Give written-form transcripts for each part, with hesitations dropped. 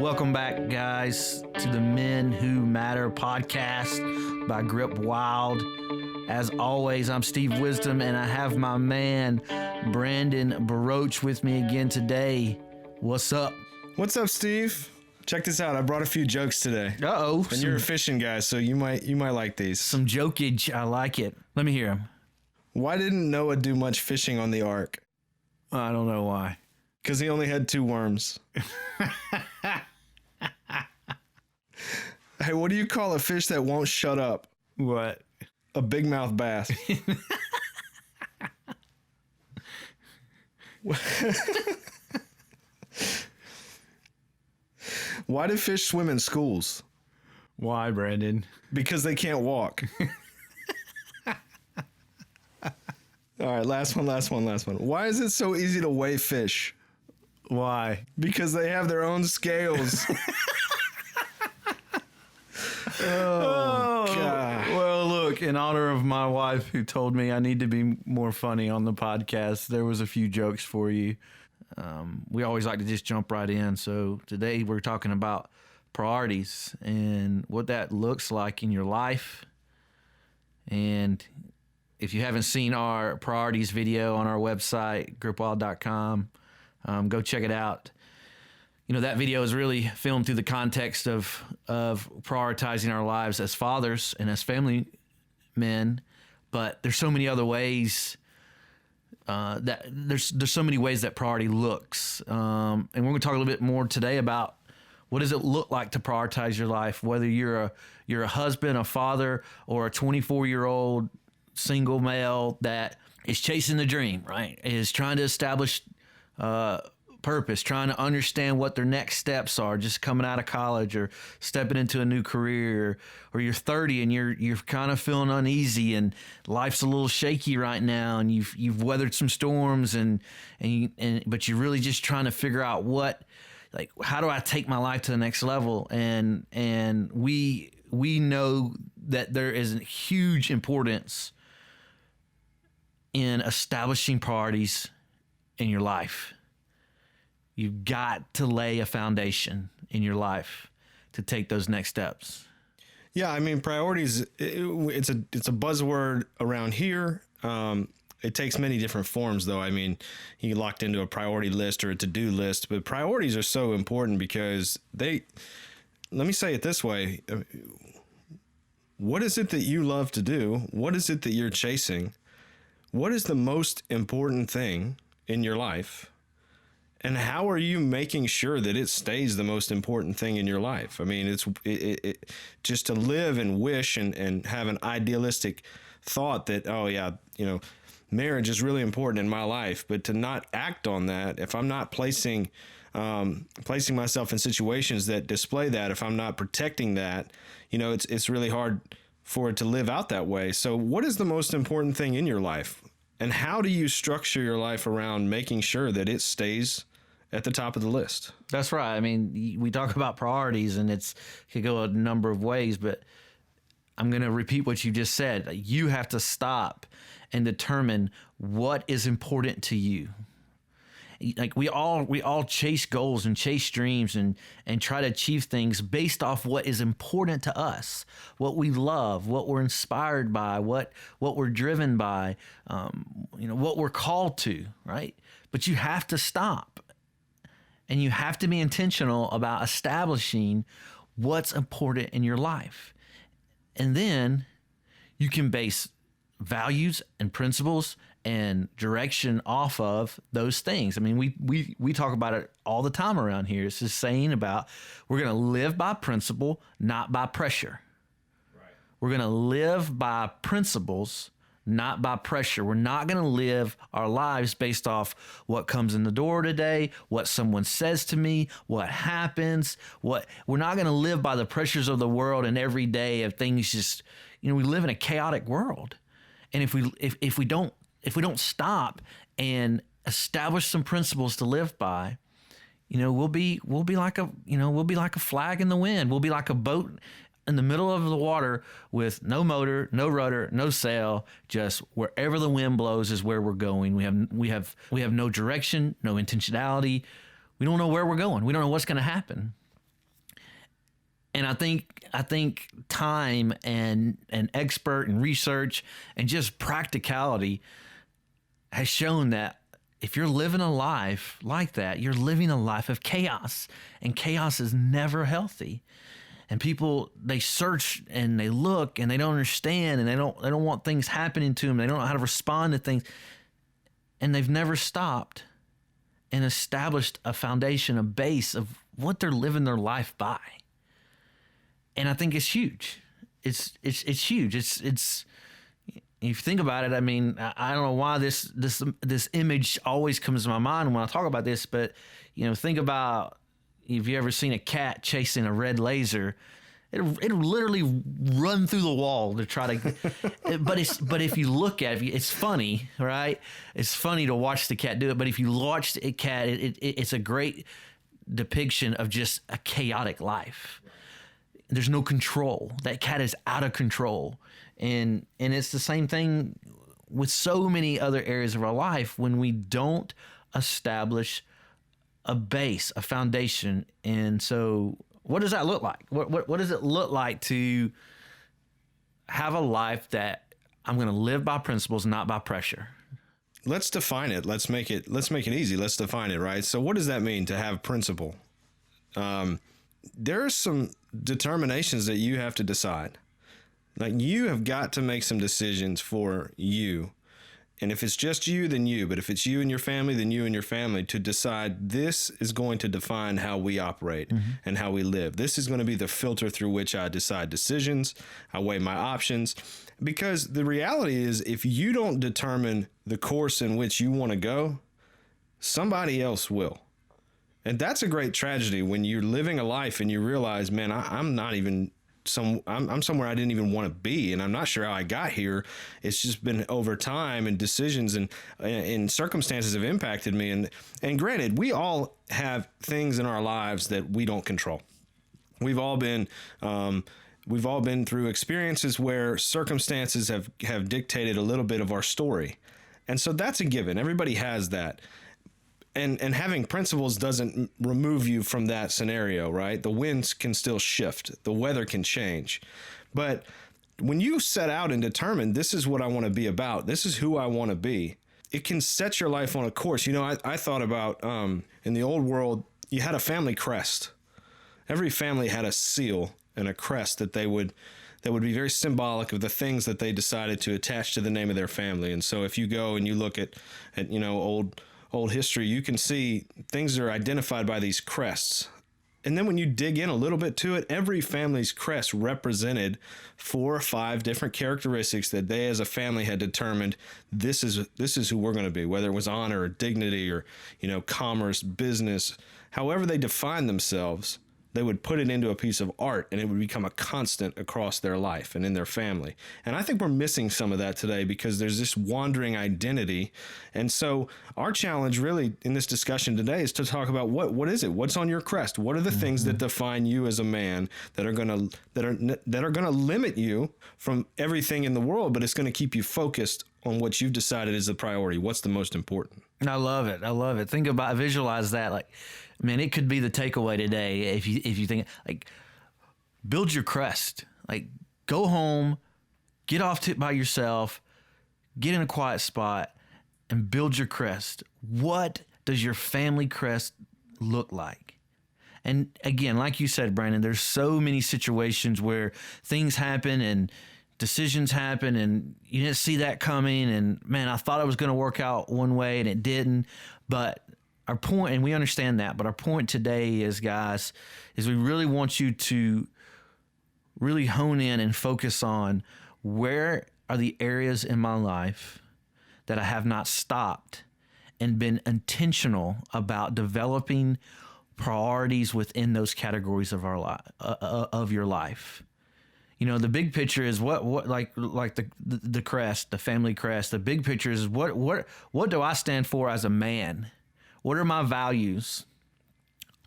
Welcome back, guys, to the Men Who Matter podcast by Grip Wild. As always, I'm Steve Wisdom, and I have my man, Brandon Baroche, with me again today. What's up? What's up, Steve? Check this out. I brought a few jokes today. Uh-oh. And you're a fishing guy, so you might like these. Some jokage. I like it. Let me hear them. Why didn't Noah do much fishing on the ark? I don't know why. Because he only had 2 worms. Hey, what do you call a fish that won't shut up? What? A big mouth bass. Why do fish swim in schools? Why, Brandon? Because they can't walk. All right, last one. Why is it so easy to weigh fish? Why? Because they have their own scales. Oh, God. Well, look, in honor of my wife who told me I need to be more funny on the podcast, there was a few jokes for you. We always like to just jump right in. So today we're talking about priorities and what that looks like in your life. And if you haven't seen our priorities video on our website, gripwild.com, go check it out. You know, that video is really filmed through the context of prioritizing our lives as fathers and as family men, but there's so many other ways that there's so many ways that priority looks. And we're going to talk a little bit more today about what does it look like to prioritize your life, whether you're a husband, a father, or a 24-year-old single male that is chasing the dream, right? Is trying to establish purpose, trying to understand what their next steps are, just coming out of college or stepping into a new career, or you're 30 and you're kind of feeling uneasy and life's a little shaky right now, and you've weathered some storms but you're really just trying to figure out how do I take my life to the next level? And we know that there is a huge importance in establishing priorities in your life. You've got to lay a foundation in your life to take those next steps. Yeah, I mean, priorities, it's a buzzword around here. It takes many different forms, though. I mean, you locked into a priority list or a to-do list, but priorities are so important because let me say it this way. What is it that you love to do? What is it that you're chasing? What is the most important thing in your life? And how are you making sure that it stays the most important thing in your life? I mean, it's just to live and wish and have an idealistic thought that, oh yeah, marriage is really important in my life, but to not act on that, if I'm not placing myself in situations that display that, if I'm not protecting that, it's really hard for it to live out that way. So what is the most important thing in your life? And how do you structure your life around making sure that it stays at the top of the list? That's right. I mean, we talk about priorities and it could go a number of ways, but I'm going to repeat what you just said. You have to stop and determine what is important to you. Like we all chase goals and chase dreams and try to achieve things based off what is important to us, what we love, what we're inspired by, what we're driven by, what we're called to, right? But you have to stop and you have to be intentional about establishing what's important in your life. And then you can base values and principles and direction off of those things. I mean, we talk about it all the time around here. It's just saying about we're going to live by principle, not by pressure. Right. We're going to live by principles, not by pressure. We're not going to live our lives based off what comes in the door today, what someone says to me, what happens. We're not going to live by the pressures of the world and every day of things just, we live in a chaotic world. And if we don't stop and establish some principles to live by, we'll be like a flag in the wind. We'll be like a boat in the middle of the water with no motor, no rudder, no sail, just wherever the wind blows is where we're going. We have no direction, no intentionality. We don't know where we're going. We don't know what's going to happen. And I think time and expert and research and just practicality has shown that if you're living a life like that, you're living a life of chaos, and chaos is never healthy. And people, they search and they look and they don't understand, and they don't want things happening to them. They don't know how to respond to things, and they've never stopped and established a foundation, a base of what they're living their life by. And I think it's huge. It's huge. It's if you think about it, I mean, I don't know why this image always comes to my mind when I talk about this, but think about, if you ever seen a cat chasing a red laser, it'll literally run through the wall to try to. but if you look at it, it's funny, right? It's funny to watch the cat do it. But if you watch the cat, it's a great depiction of just a chaotic life. There's no control. That cat is out of control. And it's the same thing with so many other areas of our life when we don't establish a base, a foundation. And so what does that look like? What does it look like to have a life that I'm going to live by principles, not by pressure? Let's define it. Let's make it easy. Let's define it, right? So what does that mean to have principle? There are some determinations that you have to decide. Like, you have got to make some decisions for you. And if it's just you, then you. But if it's you and your family, then you and your family, to decide this is going to define how we operate and how we live. This is going to be the filter through which I decide decisions. I weigh my options. Because the reality is, if you don't determine the course in which you want to go, somebody else will. And that's a great tragedy when you're living a life and you realize, man, I'm not even I'm somewhere I didn't even want to be, and I'm not sure how I got here. It's just been over time, and decisions and circumstances have impacted me. And granted, we all have things in our lives that we don't control. We've all been through experiences where circumstances have dictated a little bit of our story, and so that's a given. Everybody has that. And having principles doesn't remove you from that scenario, right? The winds can still shift. The weather can change. But when you set out and determine, this is what I want to be about, this is who I want to be, it can set your life on a course. I thought about, in the old world, you had a family crest. Every family had a seal and a crest that would be very symbolic of the things that they decided to attach to the name of their family. And so if you go and you look at old history, you can see things are identified by these crests. And then when you dig in a little bit to it, every family's crest represented 4 or 5 different characteristics that they as a family had determined this is who we're going to be, whether it was honor or dignity or, commerce, business, however they defined themselves. They would put it into a piece of art, and it would become a constant across their life and in their family. And I think we're missing some of that today because there's this wandering identity. And so our challenge really in this discussion today is to talk about what is it? What's on your crest? What are the things that define you as a man that are going to limit you from everything in the world, but it's going to keep you focused on what you've decided is the priority? What's the most important? I love it. Visualize that. Like, man, it could be the takeaway today if you think, like, build your crest. Like, go home, get off by yourself, get in a quiet spot, and build your crest. What does your family crest look like? And again, like you said, Brandon, there's so many situations where things happen and decisions happen and you didn't see that coming. And man, I thought it was going to work out one way and it didn't. But our point, and we understand that, but our point today is, guys, is we really want you to really hone in and focus on where are the areas in my life that I have not stopped and been intentional about developing priorities within those categories of our of your life. The big picture is what like the crest, the family crest. The big picture is what do I stand for as a man? What are my values?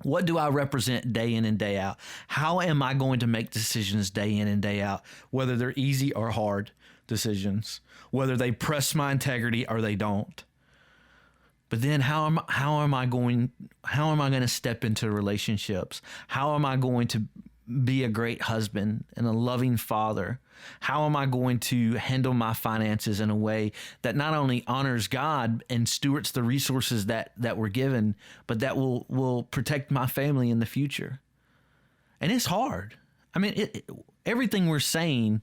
What do I represent day in and day out? How am I going to make decisions day in and day out, whether they're easy or hard decisions, whether they press my integrity or they don't? But then how am I going to step into relationships? How am I going to be a great husband and a loving father? How am I going to handle my finances in a way that not only honors God and stewards the resources that we're given, but that will protect my family in the future? And it's hard. I mean, everything we're saying,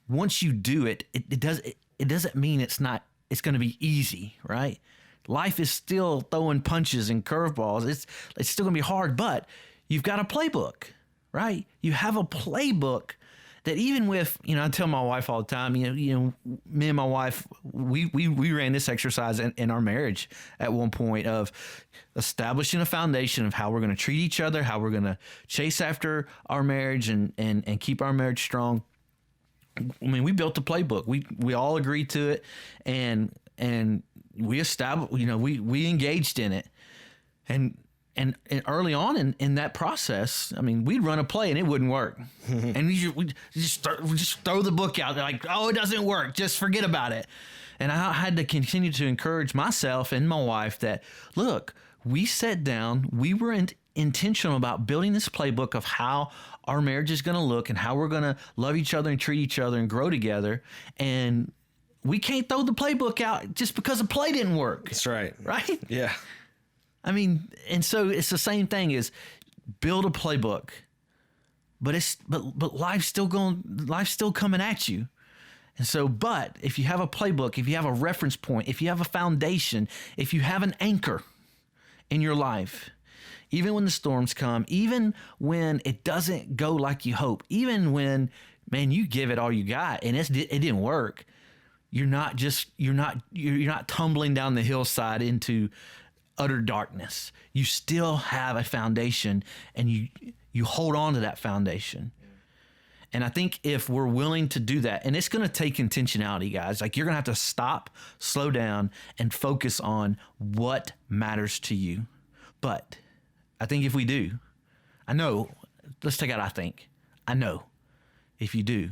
once you do it, it doesn't mean it's going to be easy, right? Life is still throwing punches and curveballs. It's still going to be hard, but you've got a playbook, right? You have a playbook that even with, I tell my wife all the time, me and my wife, we ran this exercise in our marriage at one point of establishing a foundation of how we're going to treat each other, how we're going to chase after our marriage and keep our marriage strong. I mean, we built the playbook. We all agreed to it, and we established, we engaged in it. And early on in that process, I mean, we'd run a play and it wouldn't work. And we just throw the book out. They're like, oh, it doesn't work. Just forget about it. And I had to continue to encourage myself and my wife that, look, we sat down, we were intentional about building this playbook of how our marriage is going to look and how we're going to love each other and treat each other and grow together. And we can't throw the playbook out just because the play didn't work. That's right. Right? Yeah. I mean, and so it's the same thing as build a playbook, but life's still coming at you. And so, but if you have a playbook, if you have a reference point, if you have a foundation, if you have an anchor in your life, even when the storms come, even when it doesn't go like you hope, even when, man, you give it all you got and it didn't work, you're not tumbling down the hillside into utter darkness. You still have a foundation, and you hold on to that foundation. And I think if we're willing to do that, and it's going to take intentionality, guys, like you're going to have to stop, slow down, and focus on what matters to you. But I think if we do, I know if you do,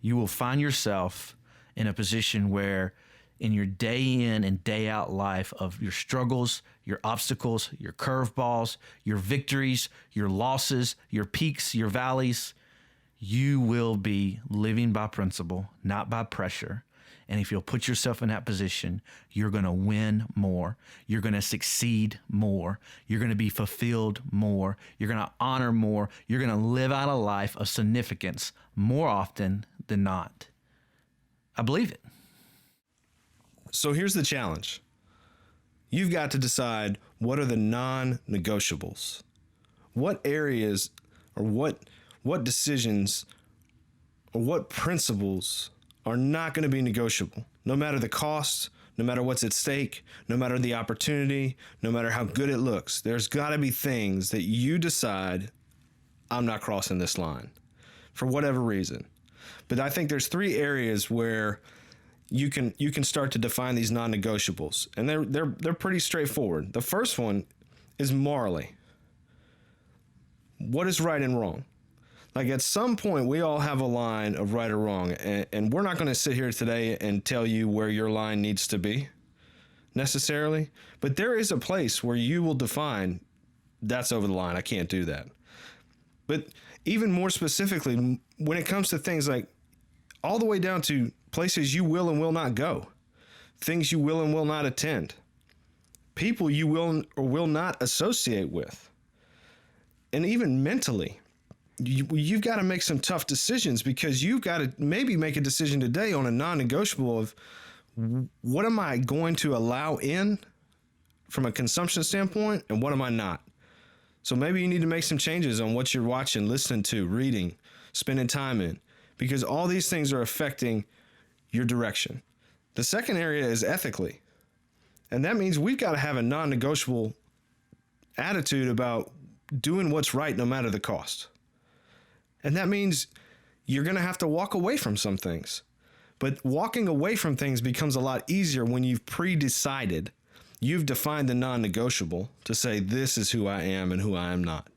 you will find yourself in a position where in your day in and day out life of your struggles, your obstacles, your curveballs, your victories, your losses, your peaks, your valleys, you will be living by principle, not by pressure. And if you'll put yourself in that position, you're going to win more. You're going to succeed more. You're going to be fulfilled more. You're going to honor more. You're going to live out a life of significance more often than not. I believe it. So here's the challenge. You've got to decide what are the non-negotiables. What areas or what decisions or what principles are not going to be negotiable, no matter the cost, no matter what's at stake, no matter the opportunity, no matter how good it looks. There's got to be things that you decide, I'm not crossing this line for whatever reason. But I think there's 3 areas where you can start to define these non-negotiables, and they're pretty straightforward. The first one is morally. What is right and wrong? Like at some point, we all have a line of right or wrong, and we're not going to sit here today and tell you where your line needs to be necessarily, but there is a place where you will define that's over the line. I can't do that. But even more specifically, when it comes to things like all the way down to places you will and will not go, things you will and will not attend, people you will or will not associate with, and even mentally, you've got to make some tough decisions because you've got to maybe make a decision today on a non-negotiable of what am I going to allow in from a consumption standpoint and what am I not? So maybe you need to make some changes on what you're watching, listening to, reading, spending time in, because all these things are affecting your direction. The second area is ethically. And that means we've got to have a non-negotiable attitude about doing what's right no matter the cost. And that means you're going to have to walk away from some things. But walking away from things becomes a lot easier when you've pre-decided. You've defined the non-negotiable to say this is who I am and who I am not.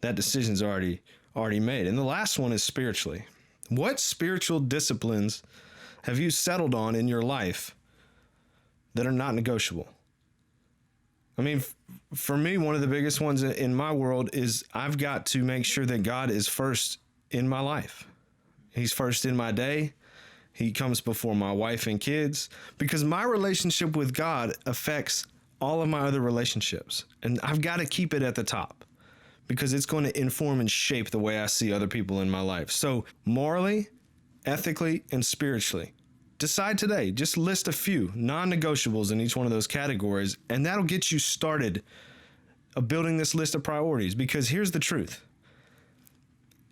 That decision's already made. And the last one is spiritually. What spiritual disciplines have you settled on in your life that are not negotiable? I mean, for me, one of the biggest ones in my world is I've got to make sure that God is first in my life. He's first in my day. He comes before my wife and kids, because my relationship with God affects all of my other relationships. And I've got to keep it at the top, because it's going to inform and shape the way I see other people in my life. So morally, ethically, and spiritually, decide today. Just list a few non-negotiables in each one of those categories, and that'll get you started building this list of priorities. Because here's the truth.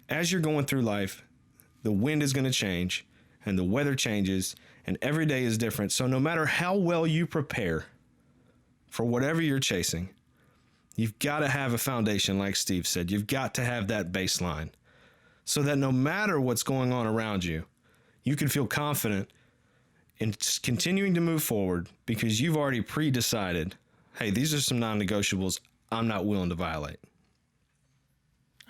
As you're going through life, the wind is going to change, and the weather changes, and every day is different. So no matter how well you prepare for whatever you're chasing, you've got to have a foundation, like Steve said. You've got to have that baseline, so that no matter what's going on around you, you can feel confident in continuing to move forward, because you've already pre-decided, hey, these are some non-negotiables I'm not willing to violate.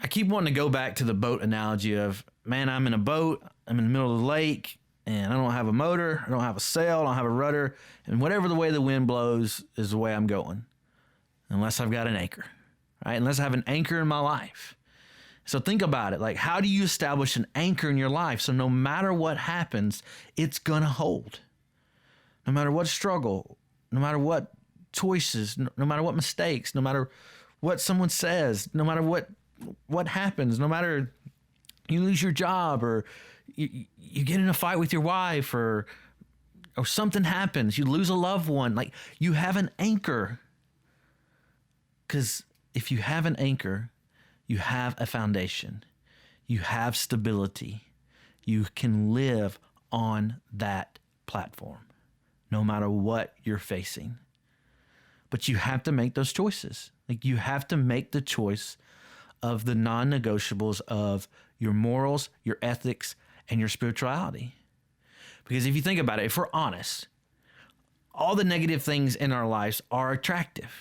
I keep wanting to go back to the boat analogy of, man, I'm in a boat, I'm in the middle of the lake, and I don't have a motor, I don't have a sail, I don't have a rudder, and whatever the way the wind blows is the way I'm going, unless I've got an anchor, right? Unless I have an anchor in my life. So think about it. Like, how do you establish an anchor in your life so no matter what happens, it's going to hold? No matter what struggle, no matter what choices, no matter what mistakes, no matter what someone says, no matter what happens, no matter you lose your job, or you get in a fight with your wife, or something happens, you lose a loved one, like, you have an anchor. Because if you have an anchor, you have a foundation, you have stability, you can live on that platform, no matter what you're facing. But you have to make those choices. Like, you have to make the choice of the non-negotiables of your morals, your ethics, and your spirituality. Because if you think about it, if we're honest, all the negative things in our lives are attractive.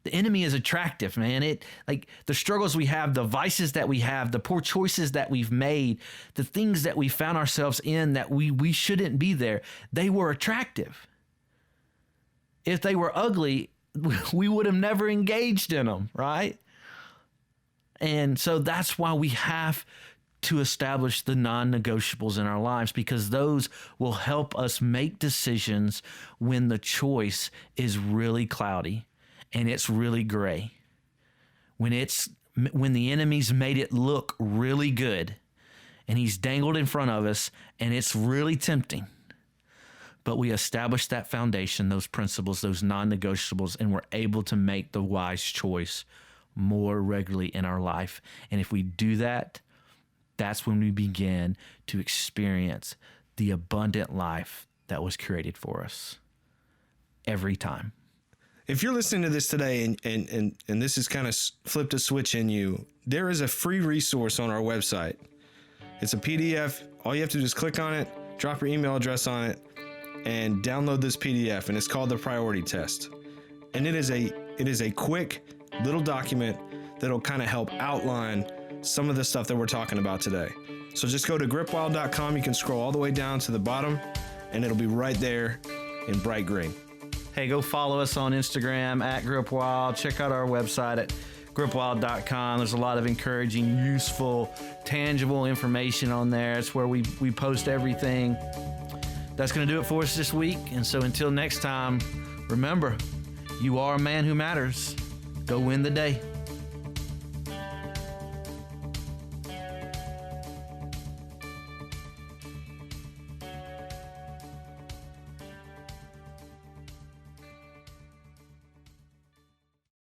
The enemy is attractive, man. It, like, the struggles we have, the vices that we have, the poor choices that we've made, the things that we found ourselves in that we shouldn't be there, they were attractive. If they were ugly, we would have never engaged in them, right? And so that's why we have to establish the non-negotiables in our lives, because those will help us make decisions when the choice is really cloudy and it's really gray. When the enemy's made it look really good and he's dangled in front of us and it's really tempting. But we establish that foundation, those principles, those non-negotiables, and we're able to make the wise choice more regularly in our life. And if we do that, that's when we begin to experience the abundant life that was created for us every time. If you're listening to this today and this has kind of flipped a switch in you, there is a free resource on our website. It's a PDF. All you have to do is click on it, drop your email address on it, and download this PDF, and it's called the Priority Test. And it is a quick little document that'll kind of help outline some of the stuff that we're talking about today. So just go to gripwild.com. You can scroll all the way down to the bottom, and it'll be right there in bright green. Hey, go follow us on Instagram at gripwild. Check out our website at gripwild.com. There's a lot of encouraging, useful, tangible information on there. It's where we post everything. That's going to do it for us this week. And so until next time, remember, you are a man who matters. Go win the day.